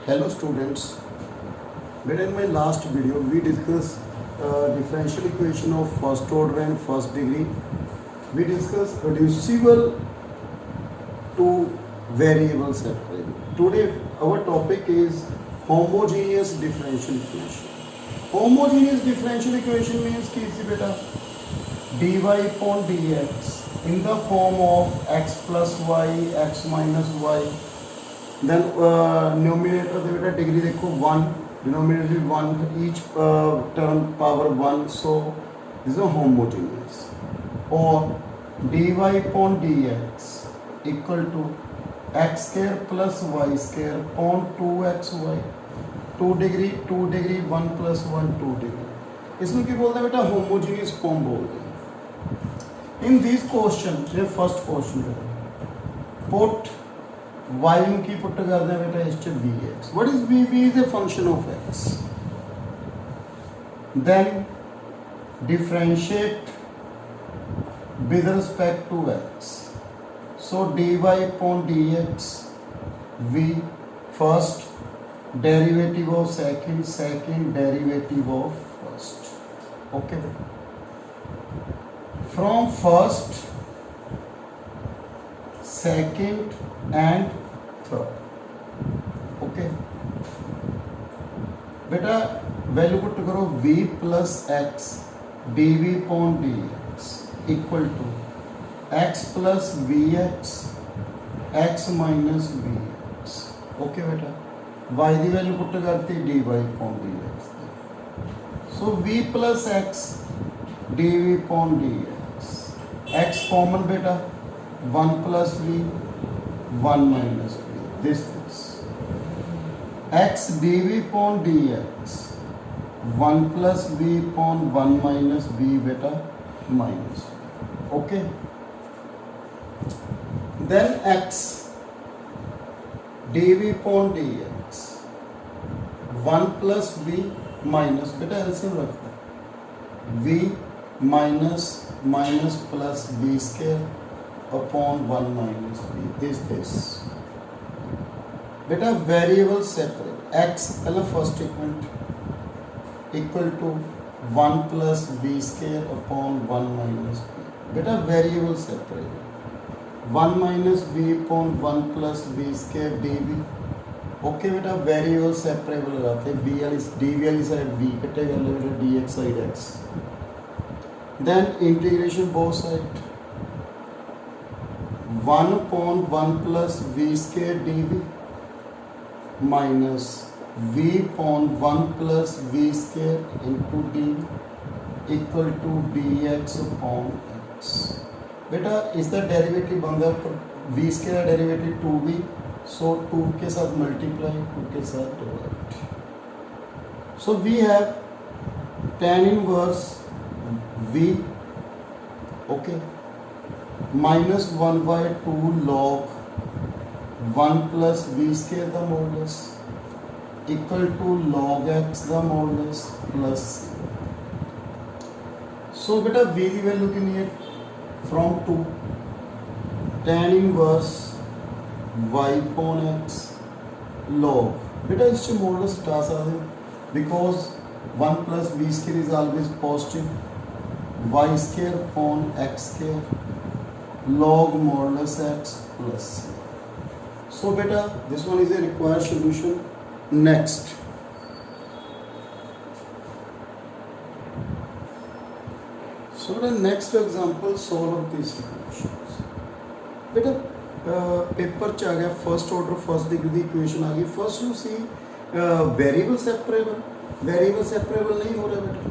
Hello students. But in my last video we discussed differential equation of first order and first degree. We discussed reducible to variable separable. Today our topic is homogeneous differential equation. Homogeneous differential equation means कि इसी बेटा dy upon dx in the form of x plus y, x minus y. Then numerator दे बेटा degree देखो 1, denominator भी 1, each term power 1, so this is a homogeneous. Or dy upon dx equal to x square plus y square upon 2xy, 2 degree 1 plus 1 2 degree. इसमें क्या बोलते हैं बेटा homogeneous form बोलते हैं. In this question, ये first question है. Put y की पुट कर दें बेटा इस vx. What is v? V is a function of x. Then differentiate with respect to x. So dy upon dx, v first derivative of second derivative of first. Okay. From first, second and third. Okay. बेटा value put करो v plus x dv upon dx equal to x plus vx x minus vx. Okay बेटा y की value put करती dy upon dx. So v plus x dv upon dx. x common बेटा 1 plus v 1 minus v. This is x dv upon dx 1 plus v upon 1 minus v beta minus v. Okay. Then x dv upon dx 1 plus v minus beta LCM रखो v minus plus v square upon 1 minus v is this. बेटा variable separate x पहला first इक्वेंट equal to 1 plus v square upon 1 minus v. बेटा variable separate 1 minus v upon 1 plus v square d v. Okay बेटा variable separable लगाते हैं v वाली d v वाली side v कटे कर ले बेटा d x side x. Then integration both side 1 upon 1 plus v square dv minus v upon 1 plus v square into dv equal to dx upon x. बेटा इसका derivative बन गया v square derivative 2v, so 2 के साथ multiply 2 के साथ divide. So we have tan inverse v. Okay. minus 1 by 2 log 1 plus v square the modulus equal to log x the modulus plus c. So beta v की value कितनी है from 2 tan inverse y upon x log बेटा इससे modulus हटा सकते हैं because 1 plus v square is always positive y square upon x square log modulus x plus c. So beta this one is a required solution. Next so the next example solve these equations. Beta paper च आ गया first order first degree की equation आ गई. First you see variable separable नहीं हो रहा बेटा.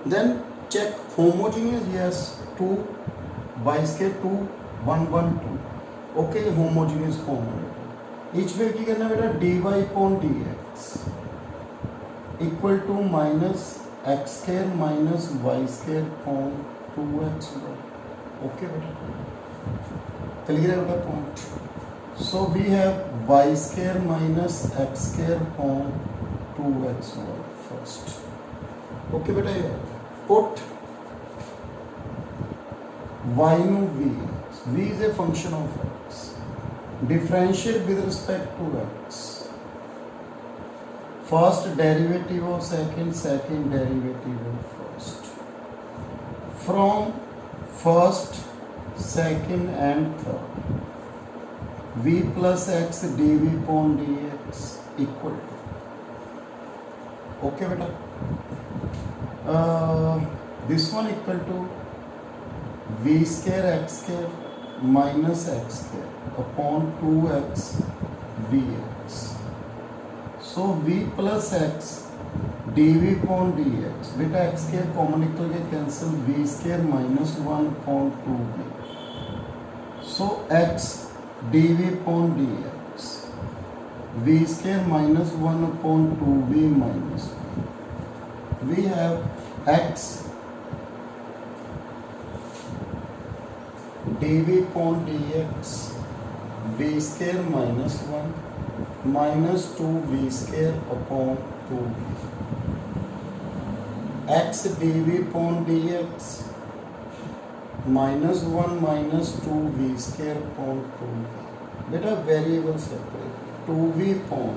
Then check homogeneous yes 2 y square 2 1 1 2. Okay homogeneous form है. ईच वे की करना बेटा dy upon dx equal to minus x square minus y square upon 2xy. Okay बेटा क्लियर है बेटा point. So we have y square minus x square upon 2xy first. Okay बेटा ये put y no v is a function of x. Differentiate with respect to x. first derivative of second, second derivative of first. From first, second and third, v plus x dv upon dx equal to, okay beta, this one equal to v square x square minus x square upon 2x vx. So v plus x dv upon dx, बेटा x square common निकल के cancel, v square minus 1 upon 2v. So x dv upon dx, v square minus 1 upon 2v minus v. We have x dv upon dx, v square minus 1 minus 2v square upon 2v. X dv upon dx minus 1 minus 2v square upon 2v. बेटा variable separate, 2v upon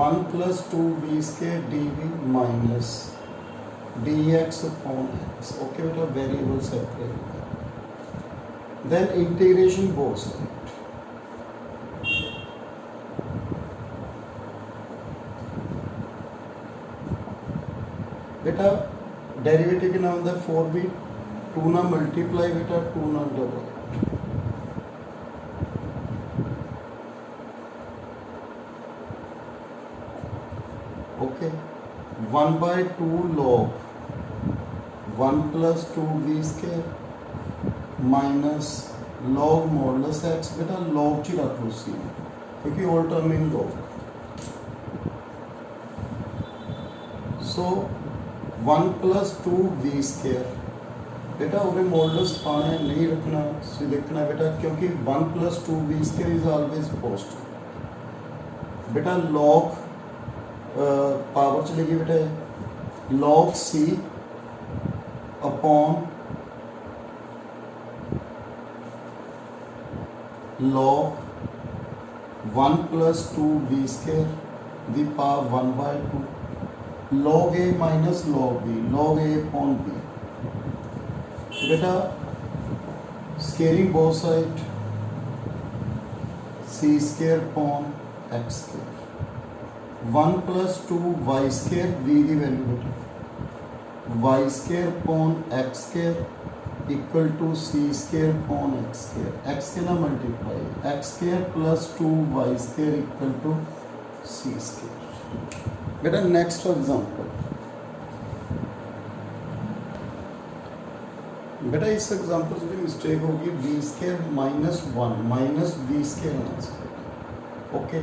1 plus 2v square dv minus dx upon x. Okay बेटा variable separate. Then integration both sides. बेटा derivative के नाम है 4b, 2 ना multiply बेटा 2 ना double. Okay 1 by 2 log 1 plus 2v square minus log modulus x. बेटा log ची रख लो सी क्योंकि all term in log. So 1 plus 2v square, बेटा उन्हें मॉडुलस पाना है, नहीं रखना, सी देखना है बेटा, क्योंकि 1 plus 2v square is always positive. बेटा log पावर चलेगी बेटा log c upon log 1 plus 2v square the power 1 by 2 log a minus log b, log a upon b. बेटा squaring both side, c square upon x square, 1 plus 2 y square, v की value बेटा y square upon x square equal to c square upon x square. x के ना multiply, x square plus 2y square equal to c square. बेटा next example, बेटा इस example से mistake होगी, v square minus 1 minus v square answer. Okay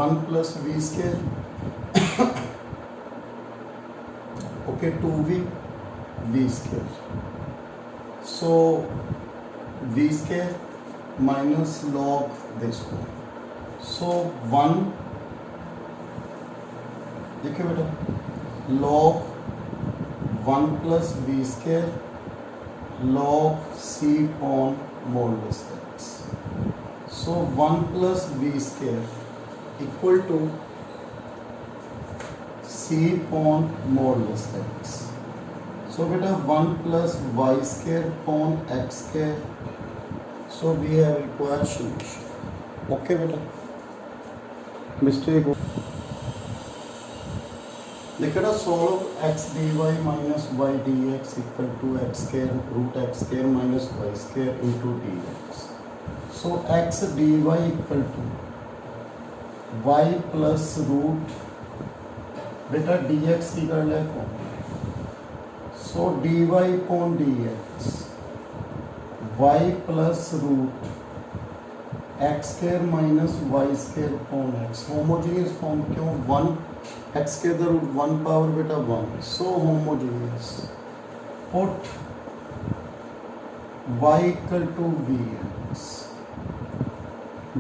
1 plus v square, okay 2v v square. So v square minus log this one. So 1 देखिए बेटा log 1 plus v square log c upon modulus x. So 1 plus v square equal to c upon modulus x. So बेटा 1 plus y square upon x square. So we have required solution. Okay बेटा mistake देखना solve x dy minus y dx equal to x square root x square minus y square into dx. So x dy equal to y plus root, बेटा dx की कर ले कौन. So dy upon dx y plus root x square minus y square upon x. Homogeneous form क्यों, 1 x के the root 1 power बेटा 1, so homogeneous. Put y equal to vx.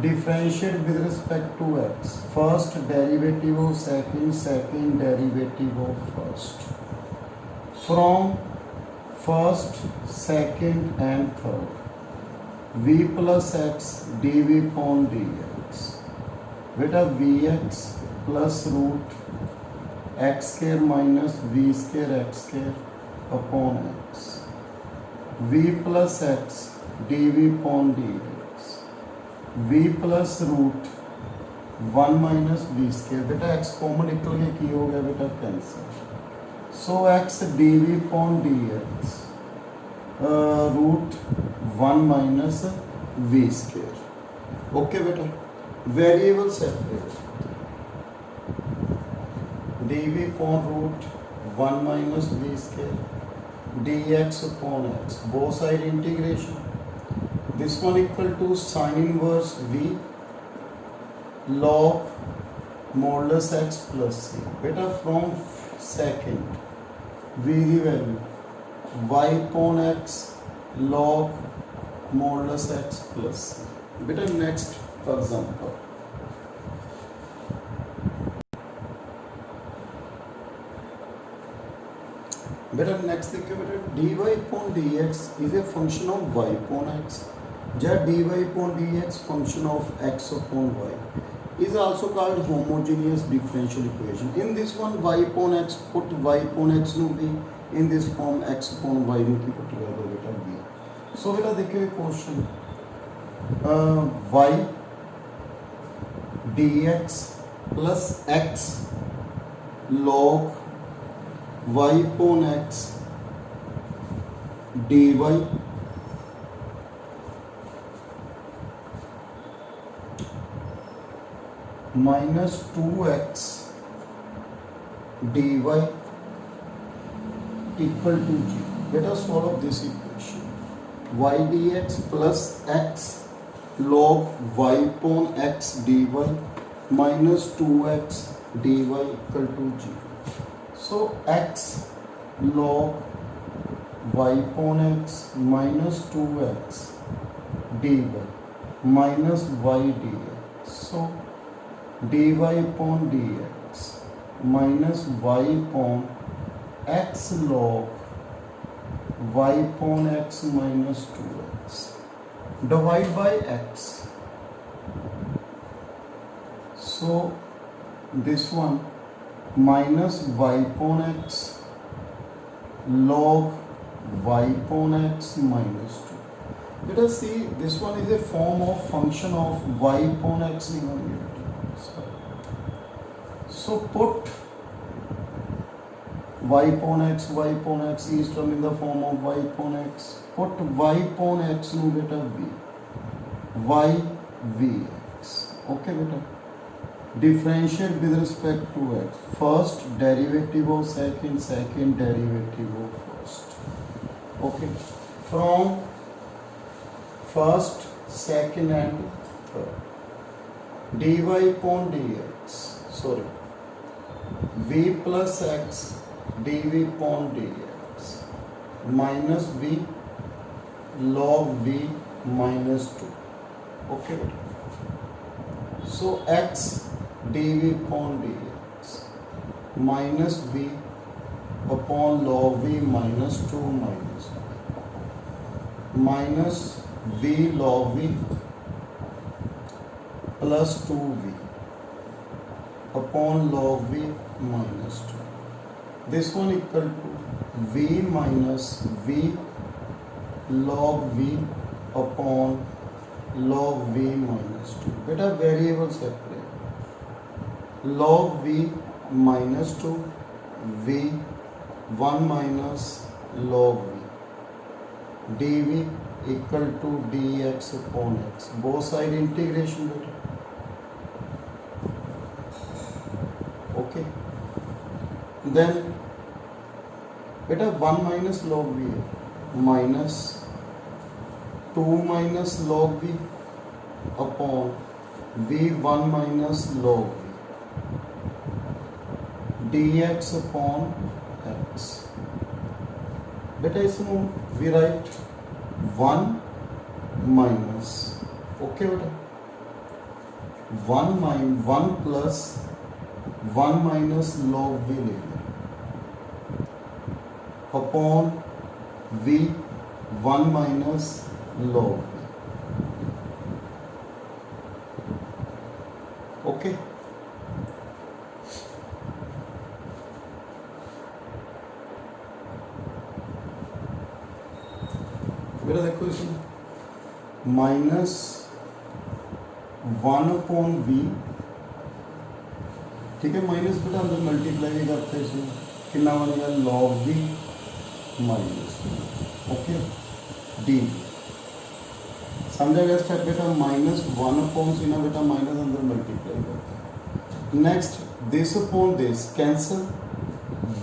Differentiate with respect to x. First derivative of second, second derivative of first. From first, second and third, v plus x dv upon dx. बेटा v x plus root x square minus v square x square upon x, v plus x d v upon d x, v plus root 1 minus v square, बेटा x common निकल के की हो गया बेटा cancel, so x d v upon d x root 1 minus v square. Okay बेटा, variable separate, d v upon root 1 minus v square d x upon x, both side integration, this one equal to sin inverse v log modulus x plus c, beta from second v the value y upon x log modulus x plus c, beta next example, beta next देखिए बेटा dy upon dx is a function of y upon x, जहाँ dy upon dx function of x upon y is also called homogeneous differential equation. In this one y upon x, put y upon x nu be in this form x upon y nu की put together beta b. So बेटा देखिए question y dx plus x log y upon x dy minus 2x dy equal to g. Let us solve this equation. Y dx plus x log y upon x dy minus 2x dy equal to g. So x log y upon x minus 2x dy minus y dx. So dy upon dx minus y upon x log y upon x minus 2x, divide by x, so this one minus y upon x log y upon x minus 2. Let us see, this one is a form of function of y upon x given here. So put y upon x is term in the form of y upon x. Put y upon x nu beta v, y v x. Okay beta. Differentiate with respect to x. First derivative of second, second derivative of first. Okay. From first, second and third. dy upon dx. Sorry. v plus x dv upon dx minus v log v minus 2. Okay. So x dv upon dx minus v upon log v minus 2 minus 1 minus v log v plus 2v upon log v minus 2. This one equal to v minus v log v upon log v minus 2. Beta variable separate. Log v minus 2 v 1 minus log v dv equal to dx upon x. Both side integration beta. Okay, then beta 1 minus log v minus 2 minus log v upon v 1 minus log v dx upon x. Beta इसमें we write 1 minus, okay beta, 1 plus 1 minus log v लेंगे upon v 1 minus log v. Okay. बेटा देखो इसमें -1/v, ठीक है, minus बेटा अंदर multiply भी करते हैं इसमें, कितना बनेगा log v minus, okay D. समझा गया स्टेप बेटा? -1/c ना बेटा, माइनस अंदर मल्टीप्लाई करते हैं। Next this upon this cancel,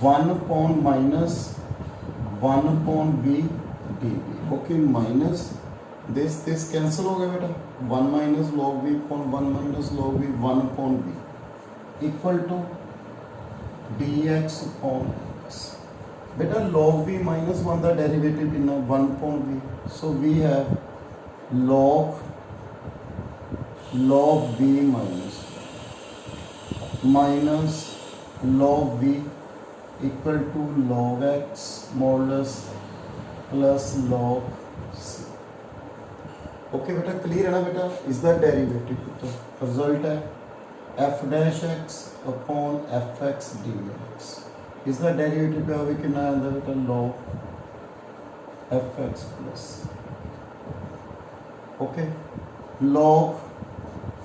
1/-1/v dv, okay, minus this cancel हो गया बेटा, 1 - log v upon 1 - log v, 1/v equal to dx upon x। बेटा log v -1 का डेरिवेटिव कितना, 1/v, so we have log v minus log v equal to log x modulus plus log c। Okay बेटा, clear है ना बेटा? Is the derivative, तो result है f' x upon fx dx। Is the derivative पे अभी कितना आता है बेटा, log fx plus, okay, log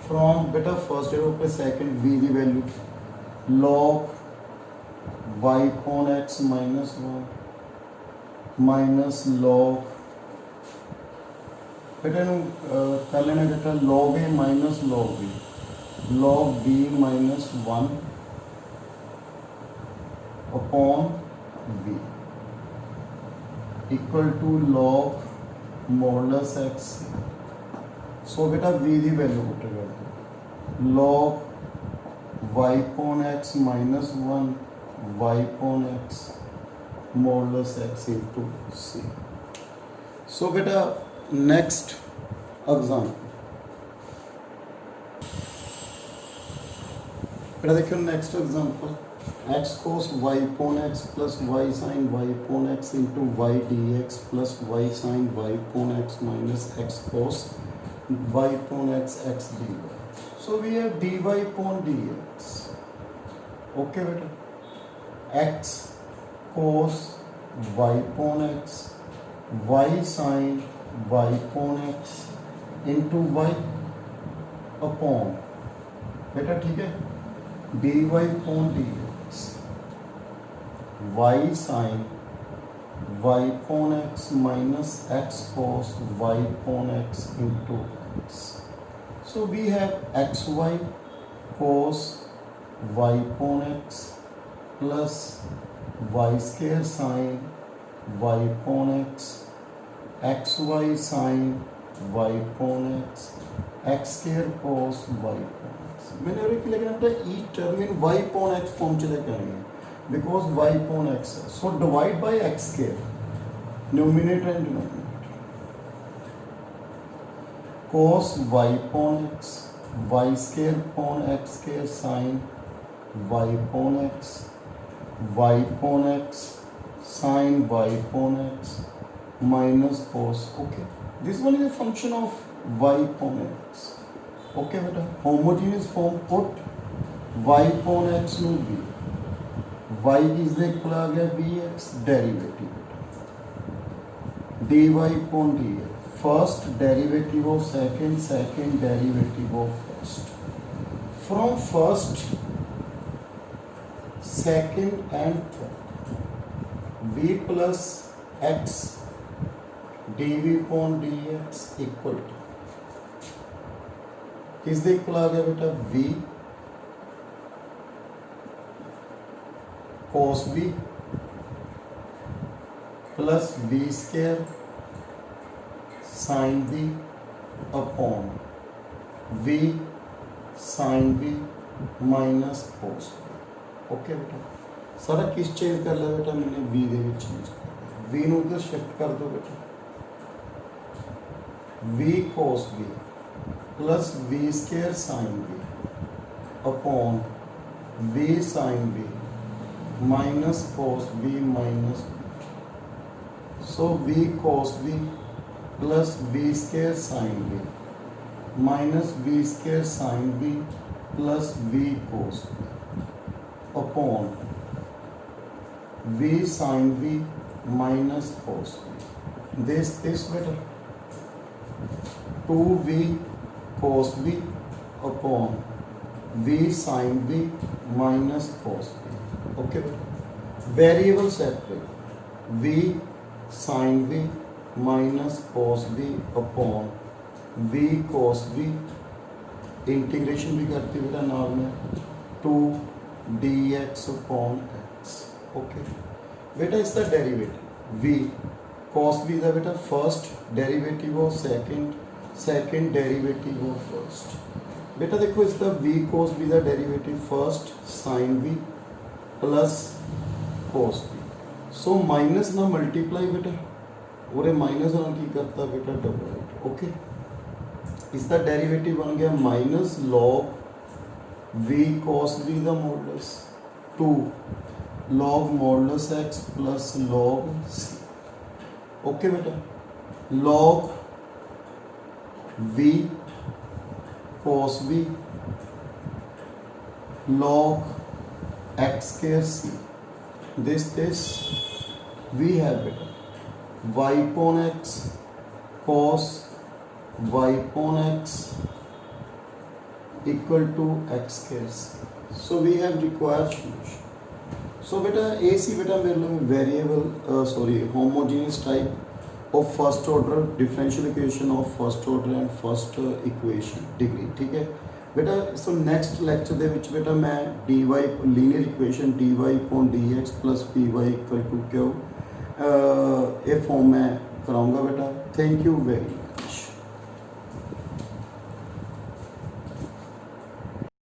from बेटा फर्स्ट डेरिवेटिव पे सेकंड v की वैल्यू, log y अपॉन x -1 माइनस log बेटा कर लेना बेटा, log a minus log b, log b -1 अपॉन v equal to log modulus x। So बेटा v की वैल्यू पुट कर दो, log y अपॉन x -1 y अपॉन x modulus x into c। So बेटा नेक्स्ट एग्जाम्पल, बेटा देखियो next example, x cos y अपॉन x plus y sin y अपॉन x into y dx plus y sin y अपॉन x minus x cos y upon x dy। So we have dy upon dx, okay बेटा, x cos y upon x, y sin y upon x into y upon बेटा, ठीक है, dy upon dx, y sin y upon x minus x cos y upon x into x। So we have xy cos y upon x plus y square sin y upon x, xy sin y upon x, x square cos y upon x। मैंने अभी लेकिन अपना ई term in y upon x form चले करेंगे, because y upon x है, so divide by x square, numerator and denominator, cos y upon x, y square upon x square sin y upon x, y upon x sin y upon x minus cos, okay, this one is a function of y upon x, okay beta, homogeneous form put y upon x no v, y is the equal आ गया vx, derivative dy upon dx, first derivative of second, second derivative of first, from first, second and third, v plus x dv upon dx equal to किसके equal आ गया बेटा, v cos v plus v square sin v upon v sin v minus cos v। Okay बेटा, सारा किस change कर लिया बेटा, मैंने v ਦੇ ਵਿੱਚ चेंज कर v ਨੂੰ उधर शिफ्ट कर दो बेटा, v cos v plus v square sin v upon v sin v minus cos v minus, so v cos v plus v square sin v minus v square sin v plus v cos upon v sin v minus cos v. This better 2v cos v upon v sin v minus cos v. Okay, variable separate v sin v minus cos v upon v cos v, integration भी करती बेटा नाम में 2 dx upon x. Okay बेटा इसका derivative v cos v का बेटा first derivative of second derivative of first. बेटा देखो इसका v cos v का derivative first sin v plus cos v. So minus ना मल्टीप्लाई बेटा और माइनस ना की करता बेटा डबल. ओके इसका डेरिवेटिव बन गया minus log v cos v का modulus 2 log modulus x plus log c. Okay बेटा log v cos v log x square c. This we have better y upon x cos y upon x equal to x square c. So we have required solution. So beta AC beta मेरे लिए variable homogeneous type of first order differential equation of first order and first equation degree. ठीक है बेटा. So next lecture ਦੇ ਵਿੱਚ बेटा मैं dy linear equation dy upon dx plus py equal to q ਇਹ ਫॉर्म मैं कराऊंगा बेटा. Thank you very much.